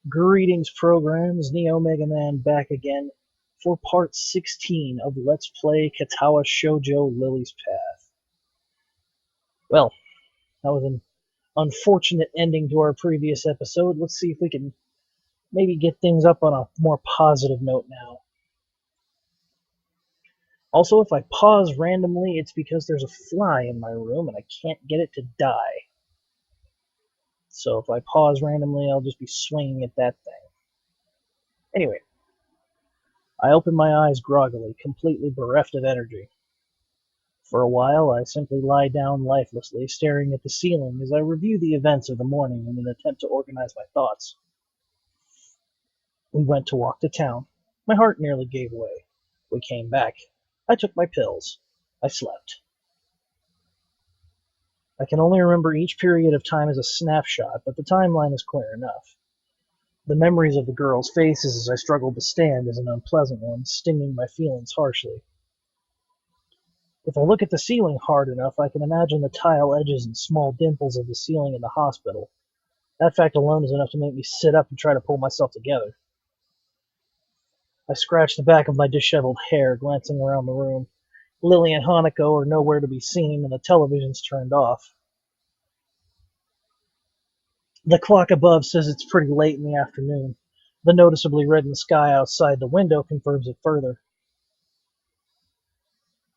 Greetings, programs. NeoMegaMan back again for part 16 of Let's Play Katawa Shoujo Lily's Path. Well, that was an unfortunate ending to our previous episode. Let's see if we can maybe get things up on a more positive note now. Also, if I pause randomly, it's because there's a fly in my room and I can't get it to die. So if I pause randomly, I'll just be swinging at that thing. Anyway, I open my eyes groggily, completely bereft of energy. For a while, I simply lie down lifelessly, staring at the ceiling as I review the events of the morning in an attempt to organize my thoughts. We went to walk to town. My heart nearly gave way. We came back. I took my pills. I slept. I can only remember each period of time as a snapshot, but the timeline is clear enough. The memories of the girls' faces as I struggled to stand is an unpleasant one, stinging my feelings harshly. If I look at the ceiling hard enough, I can imagine the tile edges and small dimples of the ceiling in the hospital. That fact alone is enough to make me sit up and try to pull myself together. I scratch the back of my disheveled hair, glancing around the room. Lilly and Hanako are nowhere to be seen, and the television's turned off. The clock above says it's pretty late in the afternoon. The noticeably reddened sky outside the window confirms it further.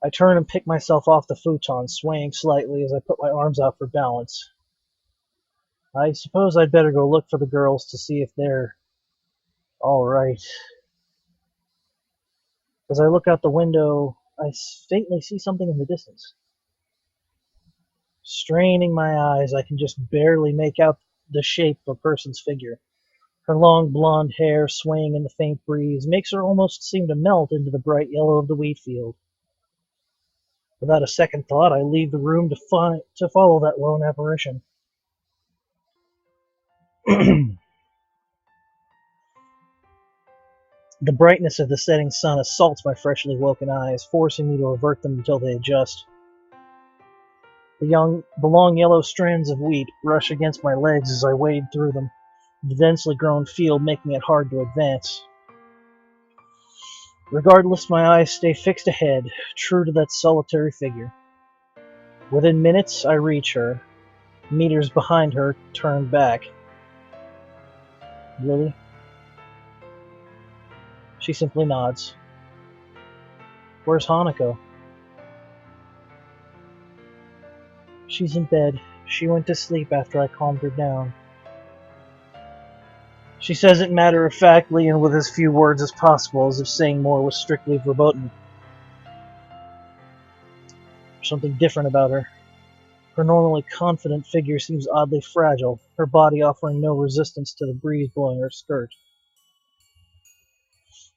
I turn and pick myself off the futon, swaying slightly as I put my arms out for balance. I suppose I'd better go look for the girls to see if they're all right. As I look out the window, I faintly see something in the distance. Straining my eyes, I can just barely make out the shape of a person's figure. Her long blonde hair, swaying in the faint breeze, makes her almost seem to melt into the bright yellow of the wheat field. Without a second thought, I leave the room to follow that lone apparition. The brightness of the setting sun assaults my freshly woken eyes, forcing me to avert them until they adjust. The long yellow strands of wheat brush against my legs as I wade through them, the densely grown field making it hard to advance. Regardless, my eyes stay fixed ahead, true to that solitary figure. Within minutes, I reach her. Meters behind her, turn back. Lily? She simply nods. Where's Hanako? She's in bed. She went to sleep after I calmed her down. She says it matter-of-factly and with as few words as possible, as if saying more was strictly verboten. There's something different about her. Her normally confident figure seems oddly fragile, her body offering no resistance to the breeze blowing her skirt.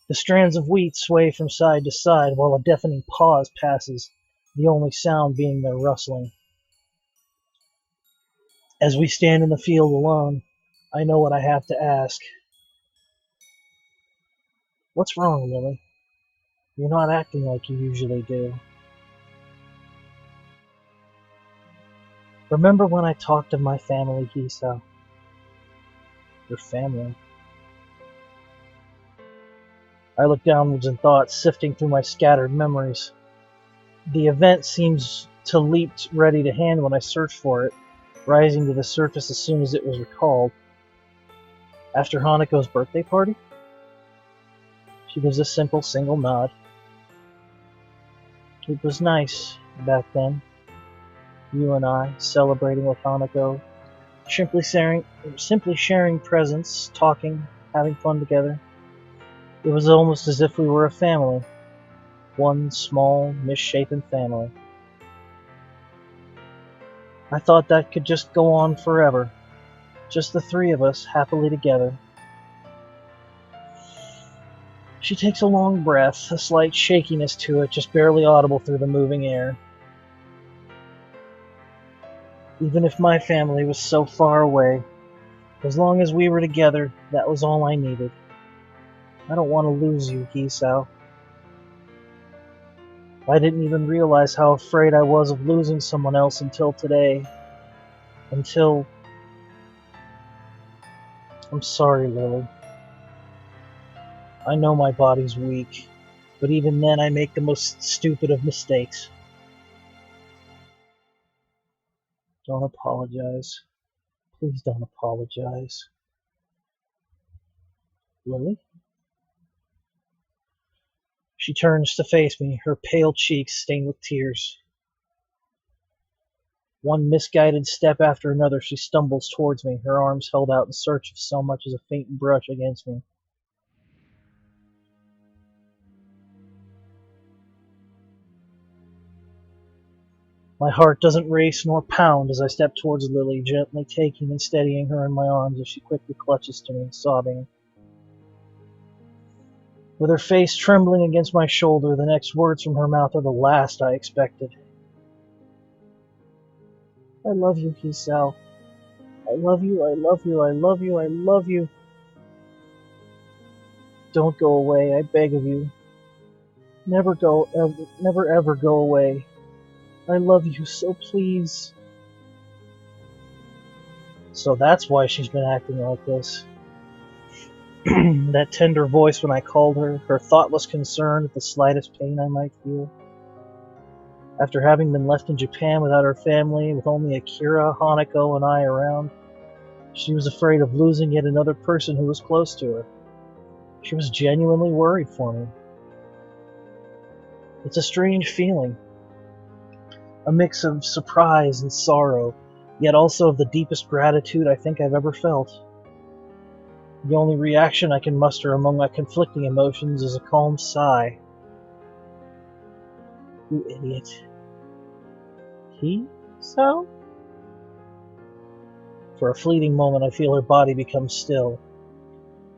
The strands of wheat sway from side to side while a deafening pause passes, the only sound being their rustling. As we stand in the field alone, I know what I have to ask. What's wrong, Lily? You're not acting like you usually do. Remember when I talked of my family, Hisa? Your family. I look downwards in thought, sifting through my scattered memories. The event seems to leap ready to hand when I search for it, rising to the surface as soon as it was recalled. After Hanako's birthday party? She gives a simple single nod. It was nice back then. You and I celebrating with Hanako, simply sharing presents, talking, having fun together. It was almost as if we were a family, one small, misshapen family. I thought that could just go on forever, just the three of us happily together. She takes a long breath, a slight shakiness to it, just barely audible through the moving air. Even if my family was so far away, as long as we were together, that was all I needed. I don't want to lose you, Hisao. I didn't even realize how afraid I was of losing someone else until today. Until I'm sorry, Lily. I know my body's weak, but even then I make the most stupid of mistakes. Don't apologize. Please don't apologize. Lily? She turns to face me, her pale cheeks stained with tears. One misguided step after another, she stumbles towards me, her arms held out in search of so much as a faint brush against me. My heart doesn't race nor pound as I step towards Lily, gently taking and steadying her in my arms as she quickly clutches to me, sobbing. With her face trembling against my shoulder, the next words from her mouth are the last I expected. I love you, Hisao. I love you, I love you, I love you, I love you. Don't go away, I beg of you. Never ever go away. I love you, so please. So that's why she's been acting like this. That tender voice when I called her, her thoughtless concern at the slightest pain I might feel. After having been left in Japan without her family, with only Akira, Hanako, and I around, she was afraid of losing yet another person who was close to her. She was genuinely worried for me. It's a strange feeling. A mix of surprise and sorrow, yet also of the deepest gratitude I think I've ever felt. The only reaction I can muster among my conflicting emotions is a calm sigh. You idiot. He? So? For a fleeting moment I feel her body become still.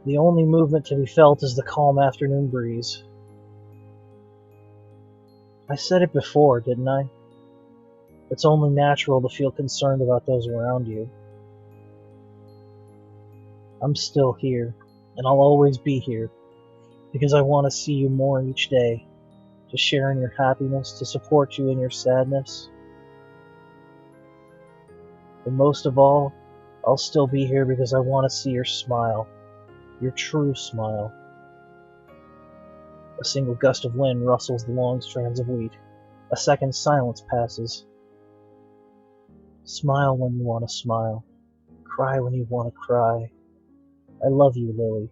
The only movement to be felt is the calm afternoon breeze. I said it before, didn't I? It's only natural to feel concerned about those around you. I'm still here, and I'll always be here, because I want to see you more each day, to share in your happiness, to support you in your sadness. But most of all, I'll still be here because I want to see your smile, your true smile. A single gust of wind rustles the long strands of wheat. A second's silence passes. Smile when you want to smile. Cry when you want to cry. I love you, Lily,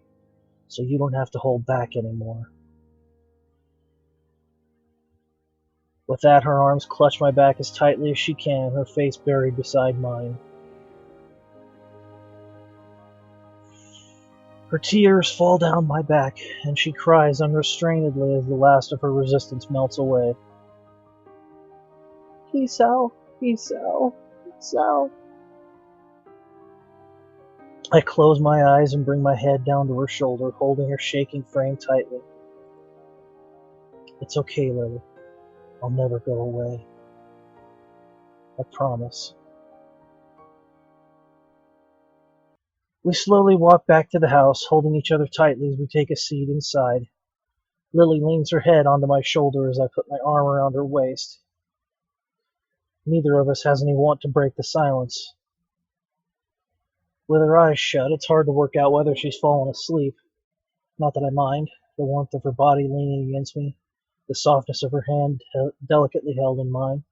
so you don't have to hold back anymore. With that, her arms clutch my back as tightly as she can, her face buried beside mine. Her tears fall down my back, and she cries unrestrainedly as the last of her resistance melts away. Hisao, Hisao, Hisao. I close my eyes and bring my head down to her shoulder, holding her shaking frame tightly. It's okay, Lily. I'll never go away. I promise. We slowly walk back to the house, holding each other tightly as we take a seat inside. Lily leans her head onto my shoulder as I put my arm around her waist. Neither of us has any want to break the silence. With her eyes shut, it's hard to work out whether she's fallen asleep. Not that I mind, the warmth of her body leaning against me, the softness of her hand delicately held in mine.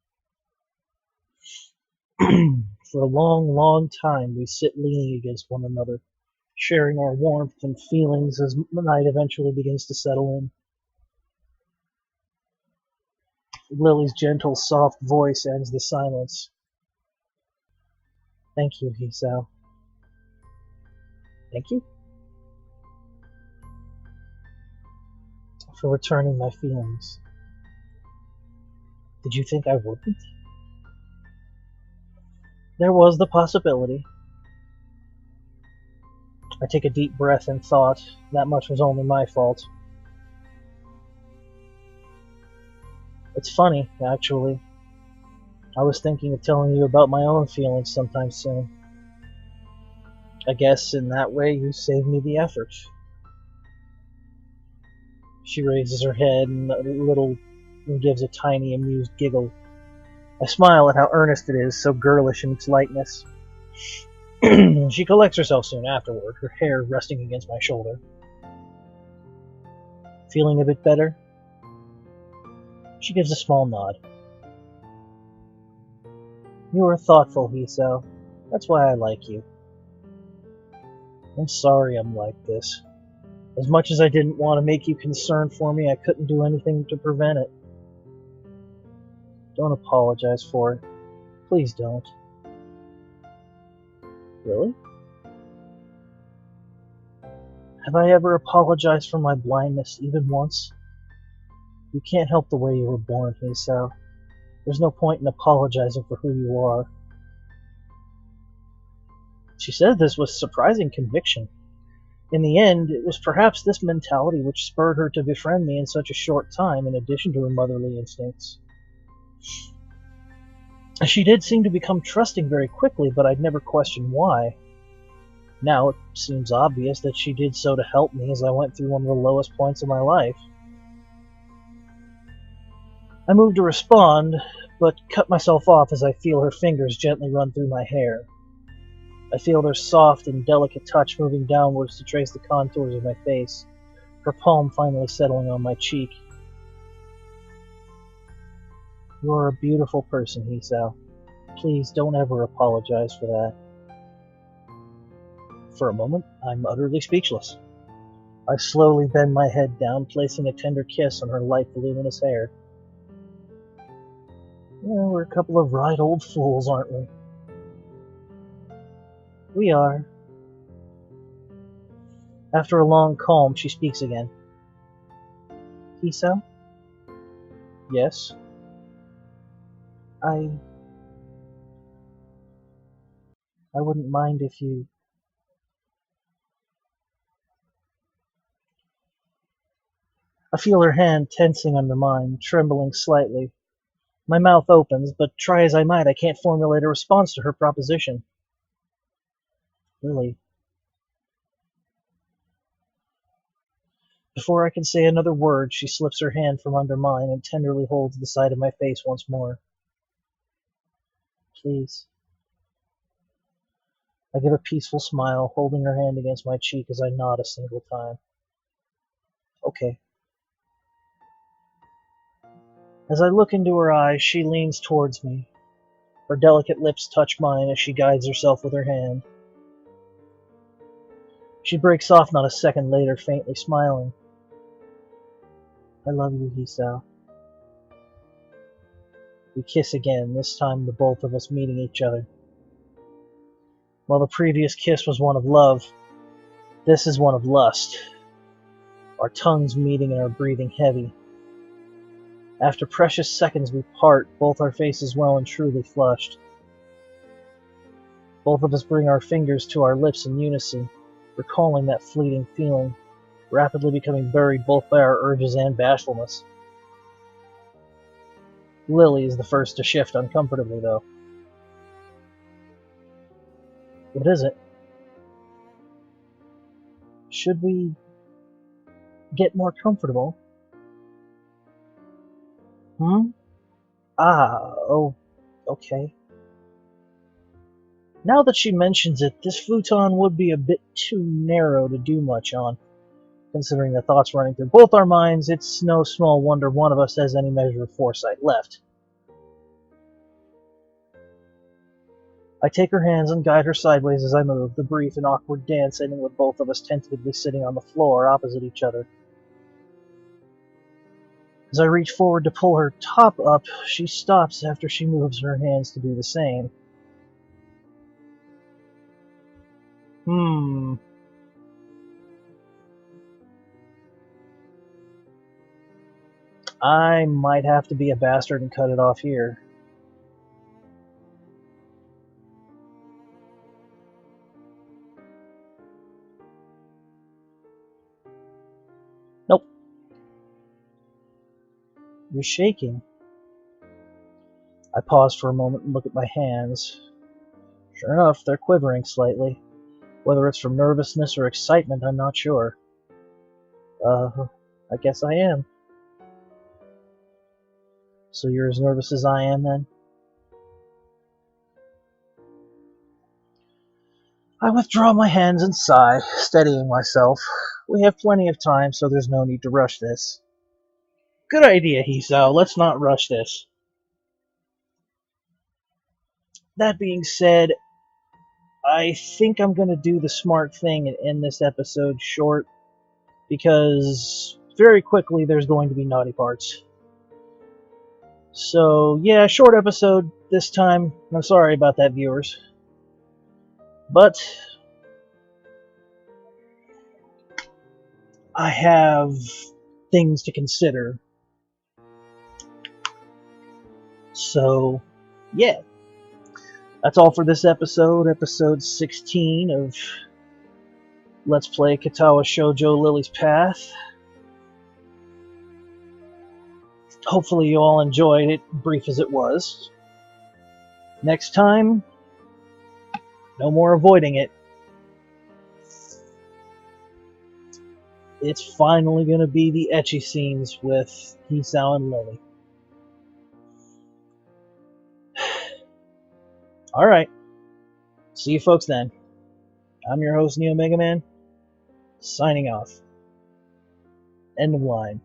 For a long, long time we sit leaning against one another, sharing our warmth and feelings as the night eventually begins to settle in. Lily's gentle, soft voice ends the silence. Thank you, Hisao. Thank you? For returning my feelings. Did you think I wouldn't? There was the possibility. I take a deep breath and thought that much was only my fault. It's funny, actually. I was thinking of telling you about my own feelings sometime soon. I guess in that way you saved me the effort. She raises her head and gives a tiny, amused giggle. I smile at how earnest it is, so girlish in its lightness. She collects herself soon afterward, her hair resting against my shoulder. Feeling a bit better? She gives a small nod. You are thoughtful, Hiso. That's why I like you. I'm sorry I'm like this. As much as I didn't want to make you concerned for me, I couldn't do anything to prevent it. Don't apologize for it. Please don't. Really? Have I ever apologized for my blindness, even once? You can't help the way you were born, Hiso. There's no point in apologizing for who you are. She said this with surprising conviction. In the end, it was perhaps this mentality which spurred her to befriend me in such a short time, in addition to her motherly instincts. She did seem to become trusting very quickly, but I'd never questioned why. Now it seems obvious that she did so to help me as I went through one of the lowest points of my life. I moved to respond, but cut myself off as I feel her fingers gently run through my hair. I feel their soft and delicate touch moving downwards to trace the contours of my face, her palm finally settling on my cheek. You're a beautiful person, Hiso. Please don't ever apologize for that. For a moment, I'm utterly speechless. I slowly bend my head down, placing a tender kiss on her light, voluminous hair. Yeah, we're a couple of right old fools, aren't we? We are. After a long calm, she speaks again. Hiso? Yes? I wouldn't mind if you... I feel her hand tensing under mine, trembling slightly. My mouth opens, but try as I might, I can't formulate a response to her proposition. Lilly. Before I can say another word, she slips her hand from under mine and tenderly holds the side of my face once more. Please. I give a peaceful smile, holding her hand against my cheek as I nod a single time. Okay. As I look into her eyes, she leans towards me. Her delicate lips touch mine as she guides herself with her hand. She breaks off not a second later, faintly smiling. I love you, Hiso. We kiss again, this time the both of us meeting each other. While the previous kiss was one of love, this is one of lust. Our tongues meeting and our breathing heavy. After precious seconds we part, both our faces well and truly flushed. Both of us bring our fingers to our lips in unison, recalling that fleeting feeling, rapidly becoming buried both by our urges and bashfulness. Lilly is the first to shift uncomfortably, though. What is it? Should we get more comfortable? Oh, okay. Now that she mentions it, this futon would be a bit too narrow to do much on. Considering the thoughts running through both our minds, it's no small wonder one of us has any measure of foresight left. I take her hands and guide her sideways as I move, the brief and awkward dance ending with both of us tentatively sitting on the floor opposite each other. As I reach forward to pull her top up, she stops after she moves her hands to do the same. I might have to be a bastard and cut it off here. Nope. You're shaking. I pause for a moment and look at my hands. Sure enough, they're quivering slightly. Whether it's from nervousness or excitement, I'm not sure. I guess I am. So you're as nervous as I am, then? I withdraw my hands and sigh, steadying myself. We have plenty of time, so there's no need to rush this. Good idea, Hisao. Let's not rush this. That being said, I think I'm going to do the smart thing and end this episode short, because very quickly there's going to be naughty parts. So, yeah, short episode this time. I'm sorry about that, viewers. But I have things to consider. So, yeah. That's all for this episode, episode 16 of Let's Play Katawa Shoujo Lily's Path. Hopefully you all enjoyed it, brief as it was. Next time, no more avoiding it. It's finally going to be the ecchi scenes with Hisao and Lilly. Alright. See you folks then. I'm your host, NeoMegaMan, signing off. End of line.